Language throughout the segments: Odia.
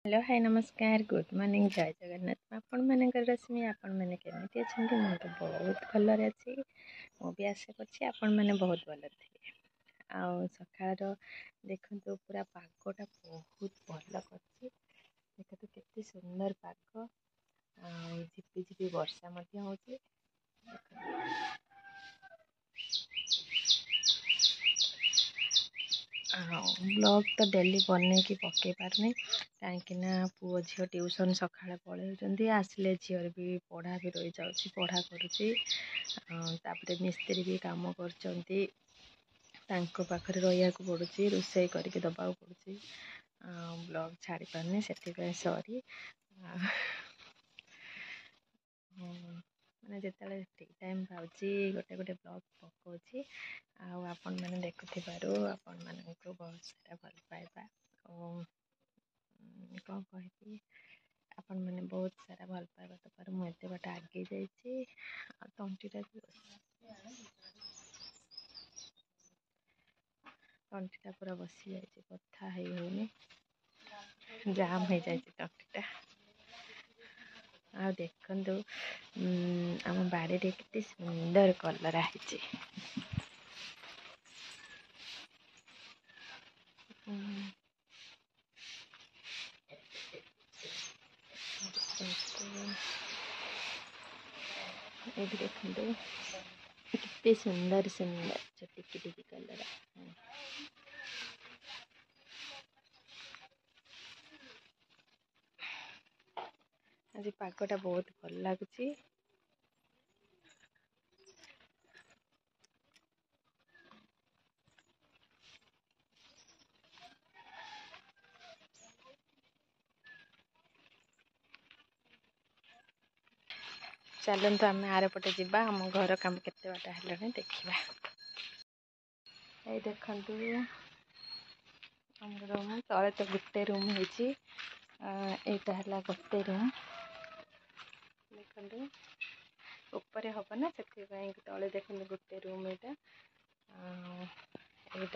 हेलो हाय नमस्कार गुड मॉर्निंग जय जगन्नाथ आपण मानकर रश्मि आपण मैंने केमती अच्छा मुझे तो बहुत भलरे अच्छी भी आशा कर आपण मैंने बहुत भल थे आउ सकाळ देखु पूरा पागटा बहुत भल कर देखो केते सुंदर पाग झिपी झिपी वर्षा हो ब्लॉग तो डेली बन की पकई पारनी कहीं पुओ झील ट्यूशन सका पलि आसिले झीर भी पढ़ा भी रही जाऊँगी पढ़ा करुँच मिस्त्री भी काम कर पाखे रहा पड़ुची रोषे करके दबा पड़ुची ब्लॉग छाड़ी पारनी से सॉरी मैंने जिते फ्री टाइम पाँच गोटे गोटे ब्लॉग पकाऊँगी आपण मैंने देखुवर आपण मान बहुत सारा भल पाइबा कौन कह आपण मैंने बहुत सारा भल पाइबा दबार मुझे बाट आगे जाइए तंटीटा तंटीटा पूरा बसी जाइए कथा होनी जाम हो जाए तंटीटा आ देखु आम बाड़ी के सुंदर कलरा है ये देखो कितने सुंदर सुंदर टिकी टिकी कलर आज पागटा बहुत भल लगुच चलते आम आरपटे जावा आम घर कम केते बाटा है देखा ये देखु रूम तले तो गोटे रूम होता है गोटे रूम देखु ऊपर हम ना से तले देखते गोटे रूम यहाँ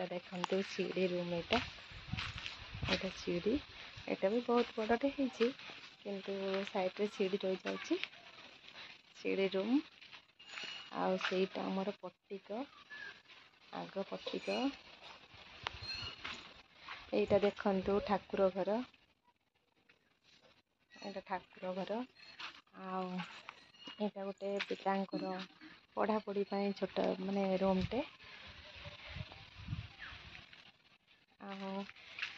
देखते सीढ़ी रूम यहाँ सीढ़ी यहाँ भी बहुत बड़े होती किंतु साइड रे सीढ़ी रही जाऊँगी सीढ़ी रूम आईटा आमर पट्टिक आग पट्टिक यहाँ देखु ठाकुर घर यहाँ ठाकुर घर यहाँ गोटे पितांकर पढ़ापढ़ी छोट माने रूमटे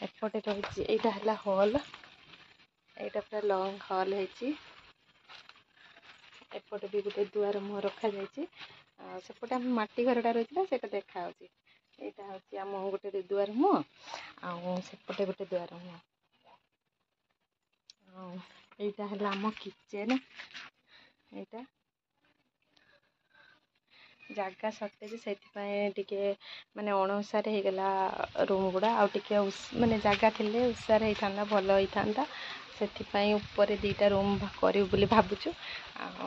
एपटे रही यहाँ हॉल यहाँ पूरा लॉन्ग हॉल है एपटे भी गोटे दुआर मुह रखा जाए सेपटे आम मटी घरटा रही है देखा यहाँ हूँ आम गोटे दुआर मुह आसेपटे गोटे दुआर मुह यहाँ है आम किचेन यहाँ जगह सर्टेज से माने अणुसार हो गला रूम गुड़ा आउे माने जगह थे उषार होता भल होता से ऊपर दीटा रूम करूँ बोली भावुँ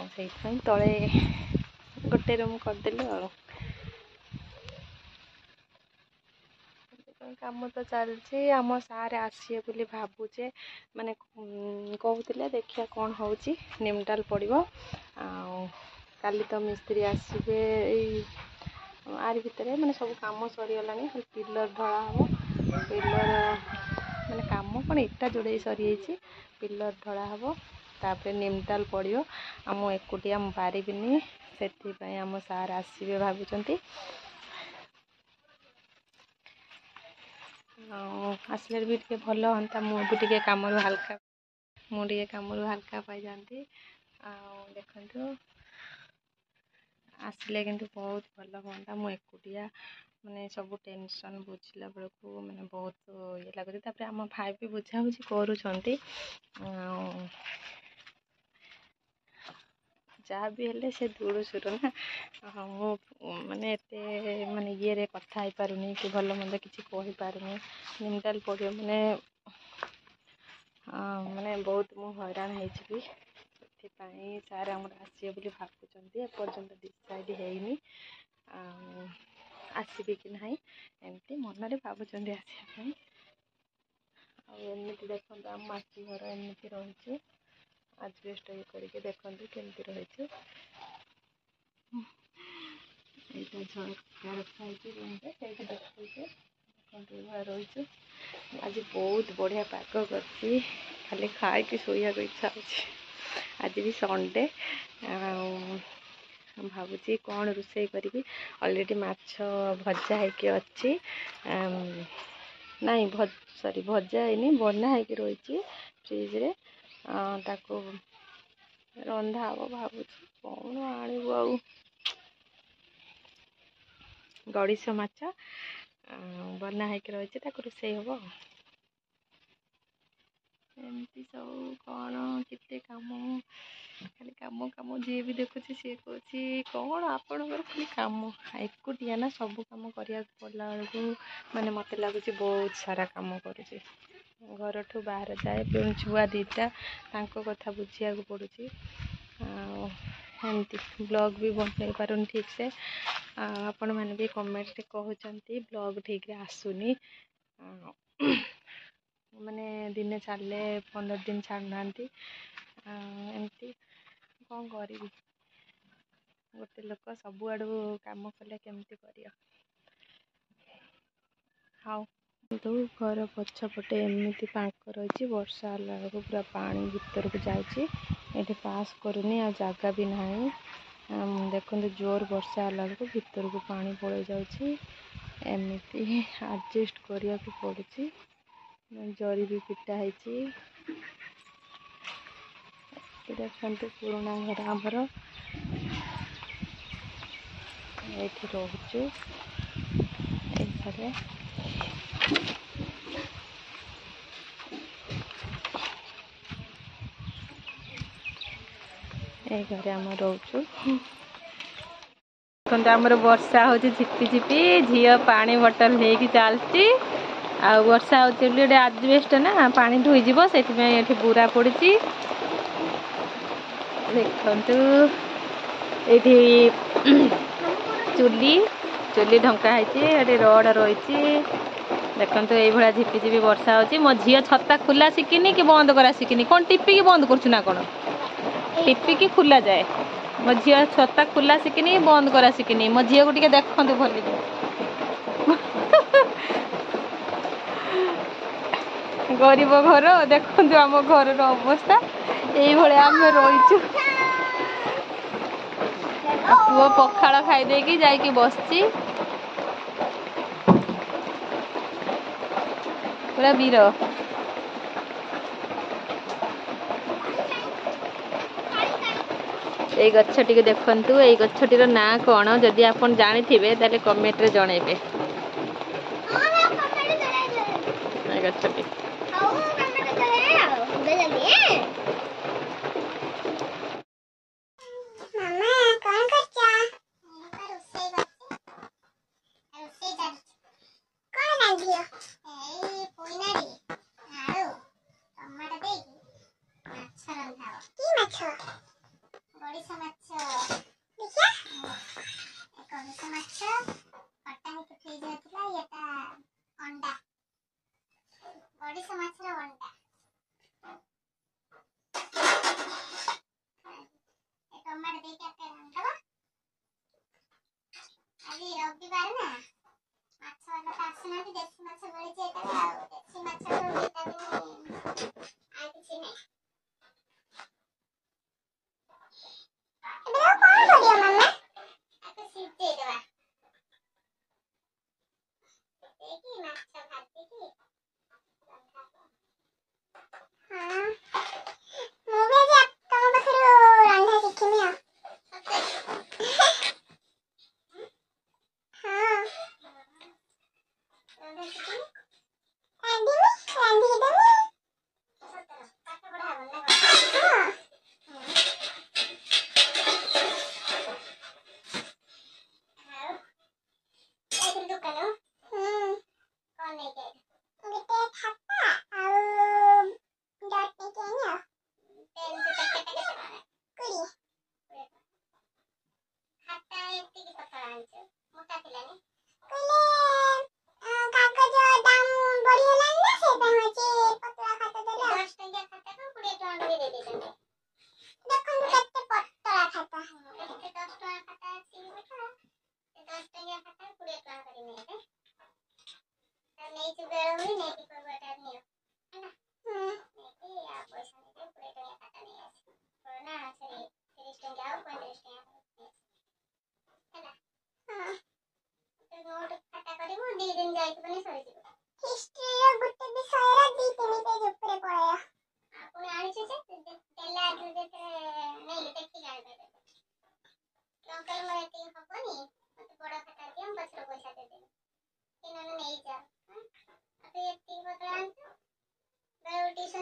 से तले गोटे रूम करदेलु काम तो चलती आम सारे आसिए बोली भावुचे माने कहते देखिए कौन हो निमटाल पड़ो काली तो मिस्त्री आसबे आर भितर माने सब काम सरीगला पिलर ढला हम पिलर माने काम कौन इटा जोड़े सरी पिलर ढला हम तापर निमटाल पड़ो आम एकुटिया पारिनी से आम सार आसबे भावुं आसले भी टे भल हाँ मुझे कम हल्का मुझे कम हल्का पाई जाती देखु आसले किंतु बहुत भल हाँ मुझे एकुटिया माने सब टेंशन बुझला बेलू माने बहुत ये लगुच आम भाई भी बुझाबुझी करुँच जहाँ भी हेले से दूर सुर ना मु माने एते माने ये कथा हो पारुनी कि भल मंद किसी कही पारुनी निमटाल पड़ो माने माने बहुत मु हैरान होती सार आम आसवे बोली भावुं एपर्तंत डिसाइड होनी आसबे कि ना एमती मनरे भावुं आसवाई ଆଉ ଏମିତି ଦେଖନ୍ତୁ ଆମ ମାଟି ଘର ଏମିତି ରହିଛି। ଆଜବେଷ୍ଟ ଇଏ କରିକି ଦେଖନ୍ତୁ କେମିତି ରହିଛି। ଏଇଟା ଝରକା ରଖା ହେଇଛି ରୁମ୍ରେ, ସେଇଠି ଦେଖଉଛି ଦେଖନ୍ତୁ ଏଇଭଳିଆ ରହିଛୁ। ଆଜି ବହୁତ ବଢ଼ିଆ ପାଗ କରିଛି, ଖାଲି ଖାଇକି ଶୋଇବାକୁ ଇଚ୍ଛା ହେଉଛି। ଆଜି ବି ସଣ୍ଡେ, ଆଉ ଭାବୁଛି କ'ଣ ରୋଷେଇ କରିବି। ଅଲରେଡ଼ି ମାଛ ଭଜା ହେଇକି ଅଛି, ନାଇଁ ଭଜା ହେଇନି, ବନା ହେଇକି ରହିଛି ଫ୍ରିଜରେ। ତାକୁ ରନ୍ଧା ହବ ଭାବୁଛି। କ'ଣ ଆଣିବୁ ଆଉ, ଗଡ଼ିଶ ମାଛ ବନା ହେଇକି ରହିଛି, ତାକୁ ରୋଷେଇ ହବ। ଏମିତି ସବୁ କ'ଣ କେତେ କାମ, ଖାଲି କାମ କାମ। ଯିଏ ବି ଦେଖୁଛି ସିଏ କହୁଛି କ'ଣ ଆପଣଙ୍କର ଖାଲି କାମ। ଏକୁଟିଆ ନା, ସବୁ କାମ କରିବାକୁ ପଡ଼ିଲା ବେଳକୁ ମାନେ ମୋତେ ଲାଗୁଛି ବହୁତ ସାରା କାମ କରୁଛି। ଘରଠୁ ବାହାର ଯାଏ, ପୁଣି ଛୁଆ ଦିଟା, ତାଙ୍କ କଥା ବୁଝିବାକୁ ପଡ଼ୁଛି। ଆଉ ଏମିତି ବ୍ଲଗ୍ ବି ବନେଇ ପାରୁନି ଠିକ୍ସେ। ଆପଣମାନେ ବି କମେଣ୍ଟରେ କହୁଛନ୍ତି ବ୍ଲଗ୍ ଠିକ୍ରେ ଆସୁନି। ମାନେ ଦିନେ ଛାଡ଼ିଲେ 15 ଦିନ ଛାଡ଼ୁନାହାନ୍ତି। ଏମିତି କ'ଣ କରିବି, ଗୋଟେ ଲୋକ ସବୁଆଡ଼ୁ କାମ କଲେ କେମିତି କରିବ। ହଉ, କିନ୍ତୁ ଘର ପଛପଟେ ଏମିତି ପାଙ୍କ ରହିଛି, ବର୍ଷା ହେଲା ବେଳକୁ ପୁରା ପାଣି ଭିତରକୁ ଯାଉଛି। ଏଠି ପାସ୍ କରୁନି, ଆଉ ଜାଗା ବି ନାହିଁ। ଦେଖନ୍ତୁ ଜୋର ବର୍ଷା ହେଲା ବେଳକୁ ଭିତରକୁ ପାଣି ପଳେଇ ଯାଉଛି। ଏମିତି ଆଡ଼ଜଷ୍ଟ କରିବାକୁ ପଡ଼ୁଛି। ଜରି ବି ପିଟା ହେଇଛି। ଦେଖନ୍ତୁ ପୁରୁଣା ଘର ଆମର, ଏଇଠି ରହୁଛୁ ଏଇ ଘରେ। ଏଇ ଘରେ ଆମେ ରହୁଛୁ। ଦେଖନ୍ତୁ ଆମର ବର୍ଷା ହେଉଛି ଝିପି ଝିପି, ଝିଅ ପାଣି ବୋଟଲ ନେଇକି ଚାଲିଛି। ଆଉ ବର୍ଷା ହେଉଛି ବୋଲି ଗୋଟେ ଆଜବେଷ୍ଟ ନା, ପାଣି ଧୋଇଯିବ, ସେଥିପାଇଁ ଏଠି ବୁରା ପଡ଼ିଛି। ଦେଖନ୍ତୁ ଏଇଠି ଚୁଲି ଢଙ୍କା ହେଇଛି, ଏଠି ରଡ଼ ରହିଛି। ଦେଖନ୍ତୁ ଏଇଭଳିଆ ଝିପି ଝିପି ବର୍ଷା ହେଉଛି। ମୋ ଝିଅ ଛତା ଖୋଲା ଶିଖିନି କି ବନ୍ଦ କରା ଶିଖିନି। କ'ଣ ଟିପିକି ବନ୍ଦ କରୁଛୁ ନା କ'ଣ? ଟିପିକି ଖୋଲା ଯାଏ। ମୋ ଝିଅ ଛତା ଖୋଲା ଶିଖିନି, ବନ୍ଦ କରା ଶିଖିନି। ମୋ ଝିଅକୁ ଟିକେ ଦେଖନ୍ତୁ ଭଲକି। ଗରିବ ଘର, ଦେଖନ୍ତୁ ଆମ ଘରର ଅବସ୍ଥା। ଏଇଭଳିଆ ଆମେ ରହିଛୁ। ପୁଅ ପଖାଳ ଖାଇ ଦେଇକି ଯାଇକି ବସିଛି, ପୁରା ବୀର। ଏଇ ଗଛଟିକୁ ଦେଖନ୍ତୁ, ଏଇ ଗଛଟିର ନାଁ କ'ଣ? ଯଦି ଆପଣ ଜାଣିଥିବେ ତାହେଲେ କମେଣ୍ଟରେ ଜଣେଇବେ। ଏଇ ଗଛଟି ଆଜି ରବିବାର ନା, ମାଛ ବାଲା ତ ଆସିନାହାନ୍ତି, ଦେଶୀ ମାଛ ମିଳିଛି ଏଇଟା। ଆଉ ଦେଶୀ ମାଛ ତ ଭିଟାମିନ୍ ଆଉ କିଛି ନାହିଁ।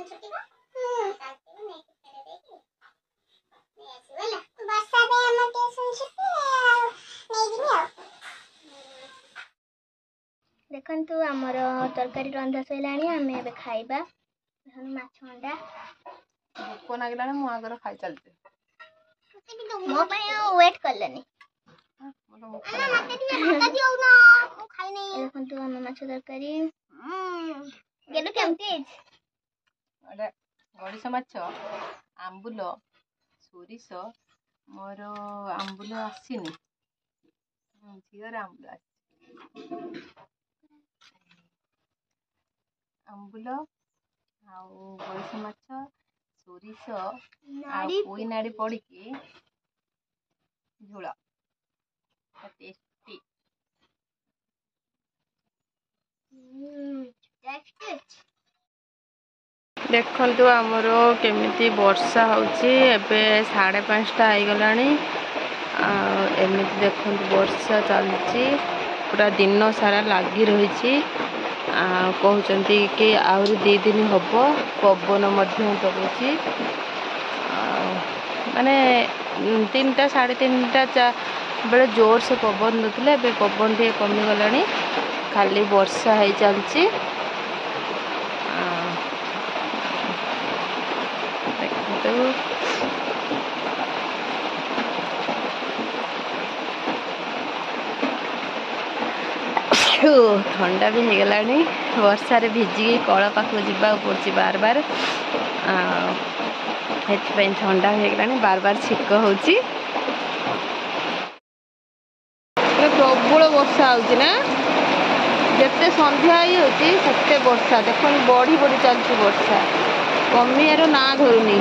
ଛୁଟିବ କାଟିବ ନେଇକି ଫେରେ ଦେଇକି ନେଇ ଆସିବ ହେଲା। ବର୍ଷା ପାଇଁ ଆମ ଟ୍ୟୁସନ ଛୁଟି ଆଉ ନେଇଯିବି ଆଉ। ଦେଖନ୍ତୁ ଆମର ତରକାରୀ ରନ୍ଧା ସରିଲାଣି, ଆମେ ଏବେ ଖାଇବା। ମାଛ ଅଣ୍ଡା ଭୋକ ଲାଗିଲାଣି, ମୁଁ ଆଗରେ ଖାଇ ଚାଲିଛି। ମୋ ପାଇଁ ଆଉ ୱେଟ୍ କଲେନି। ଦେଖନ୍ତୁ ଆମ ମାଛ ତରକାରୀ କେମିତି ହେଇଛି। ଗଡ଼ିଶ ମାଛ, ଆମ୍ବୁଲ, ସୋରିଷ। ମୋର ଆମ୍ବୁଲ ଆସିନି, ଝିଅର ଆମ୍ବୁଲ ଆସିଛି। ଆମ୍ବୁଲ ଆଉ ଗଡ଼ିଶ ମାଛ, ସୋରିଷ ଆଉ ପୋଇ ନାଡ଼ି ପଡ଼ିକି ଝୋଳ ଟେଷ୍ଟି। ଦେଖନ୍ତୁ ଆମର କେମିତି ବର୍ଷା ହେଉଛି। ଏବେ 5:30 ହେଇଗଲାଣି। ଆଉ ଏମିତି ଦେଖନ୍ତୁ ବର୍ଷା ଚାଲିଛି, ପୁରା ଦିନ ସାରା ଲାଗି ରହିଛି। ଆଉ କହୁଛନ୍ତି କି ଆହୁରି 2 ଦିନ ହେବ। ପବନ ମଧ୍ୟ ଦଉଛି। ଆଉ ମାନେ 3ଟା 3:30 ବେଳେ ଜୋରସେ ପବନ ଦେଉଥିଲା, ଏବେ ପବନ ଟିକେ କମିଗଲାଣି, ଖାଲି ବର୍ଷା ହେଇ ଚାଲିଛି। ଦେଖନ୍ତୁ ଥଣ୍ଡା ବି ହେଇଗଲାଣି, ବର୍ଷାରେ ଭିଜିକି କଳ ପାଖକୁ ଯିବାକୁ ପଡ଼ୁଛି ବାର ବାର। ଆଉ ସେଥିପାଇଁ ଥଣ୍ଡା ହେଇଗଲାଣି, ବାର ବାର ଛିଙ୍କ ହେଉଛି। ପ୍ରବଳ ବର୍ଷା ହେଉଛି ନା, ଯେତେ ସନ୍ଧ୍ୟା ହେଇଯାଉଛି ସେତେ ବର୍ଷା। ଦେଖନ୍ତୁ ବଢ଼ି ବଢ଼ି ଚାଲିଛି ବର୍ଷା, କମିବାର ନାଁ ଧରୁନି।